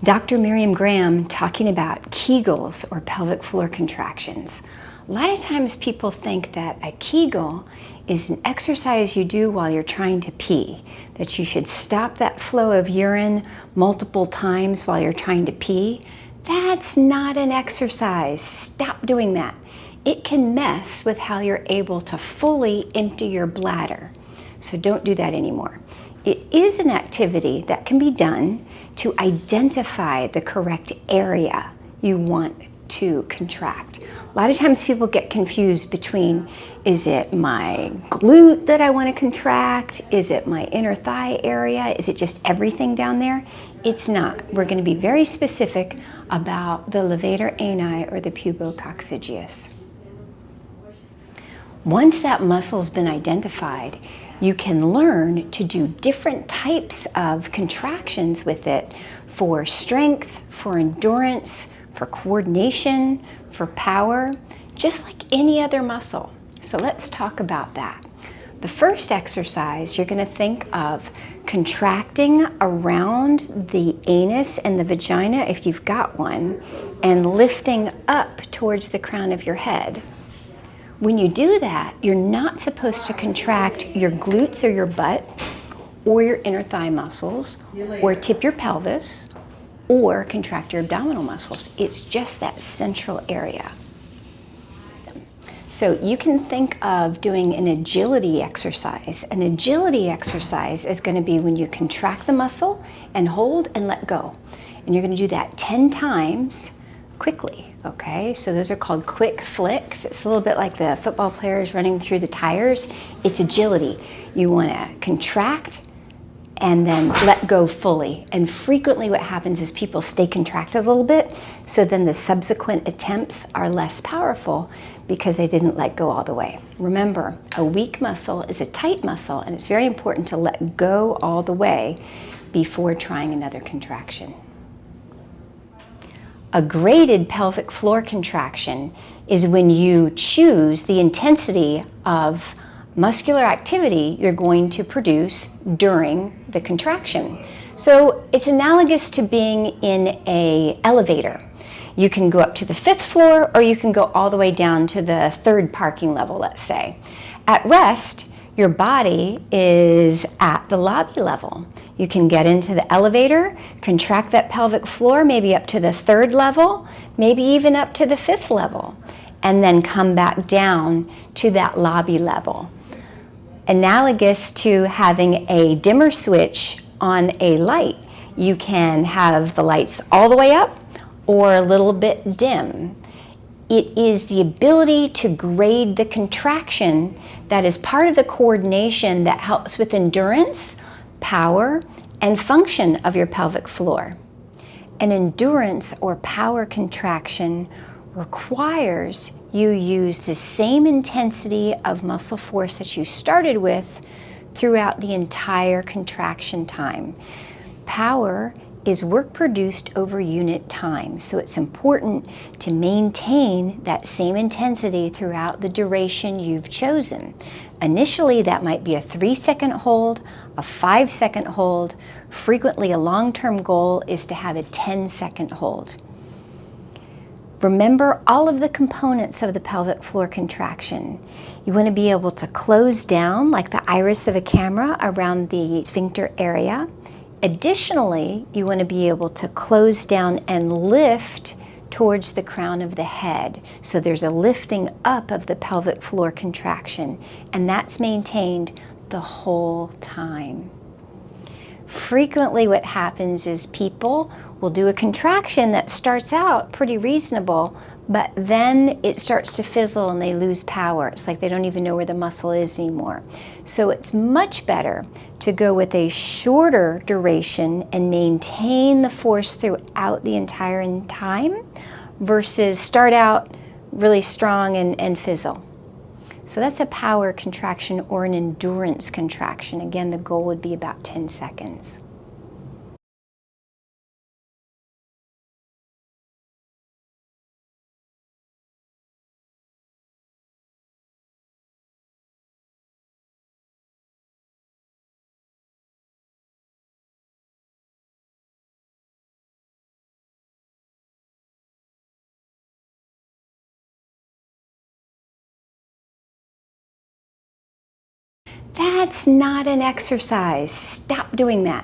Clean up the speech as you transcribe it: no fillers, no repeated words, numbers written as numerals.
Dr. Miriam Graham talking about Kegels or pelvic floor contractions. A lot of times people think that a Kegel is an exercise you do while you're trying to pee, that you should stop that flow of urine multiple times while you're trying to pee. That's not an exercise. Stop doing that. It can mess with how you're able to fully empty your bladder. So don't do that anymore. It is an activity that can be done to identify the correct area you want to contract. A lot of times people get confused between, is it my glute that I want to contract? Is it my inner thigh area? Is it just everything down there? It's not. We're going to be very specific about the levator ani or the pubococcygeus. Once that muscle's been identified, you can learn to do different types of contractions with it for strength, for endurance, for coordination, for power, just like any other muscle. So let's talk about that. The first exercise, you're going to think of contracting around the anus and the vagina, if you've got one, and lifting up towards the crown of your head. When you do that, you're not supposed to contract your glutes or your butt or your inner thigh muscles or tip your pelvis or contract your abdominal muscles. It's just that central area. So you can think of doing an agility exercise. An agility exercise is going to be when you contract the muscle and hold and let go. And you're going to do that 10 times quickly. Okay, so those are called quick flicks. It's a little bit like the football players running through the tires. It's agility. You want to contract and then let go fully. And frequently what happens is people stay contracted a little bit, so then the subsequent attempts are less powerful because they didn't let go all the way. Remember, a weak muscle is a tight muscle, and it's very important to let go all the way before trying another contraction. A graded pelvic floor contraction is when you choose the intensity of muscular activity you're going to produce during the contraction. So it's analogous to being in an elevator. You can go up to the 5th floor, or you can go all the way down to the 3rd parking level, let's say. At rest, your body is at the lobby level. You can get into the elevator, contract that pelvic floor, maybe up to the 3rd level, maybe even up to the 5th level, and then come back down to that lobby level. Analogous to having a dimmer switch on a light. You can have the lights all the way up or a little bit dim. It is the ability to grade the contraction that is part of the coordination that helps with endurance, power, and function of your pelvic floor. An endurance or power contraction requires you use the same intensity of muscle force that you started with throughout the entire contraction time. Power is work produced over unit time, so it's important to maintain that same intensity throughout the duration you've chosen. Initially, that might be a 3-second hold, a 5-second hold. Frequently, a long-term goal is to have a 10-second hold. Remember all of the components of the pelvic floor contraction. You want to be able to close down like the iris of a camera around the sphincter area. Additionally, you want to be able to close down and lift towards the crown of the head. So there's a lifting up of the pelvic floor contraction, and that's maintained the whole time. Frequently what happens is people will do a contraction that starts out pretty reasonable, but then it starts to fizzle and they lose power. It's like they don't even know where the muscle is anymore. So it's much better to go with a shorter duration and maintain the force throughout the entire time versus start out really strong and fizzle. So that's a power contraction or an endurance contraction. Again, the goal would be about 10 seconds. That's not an exercise. Stop doing that.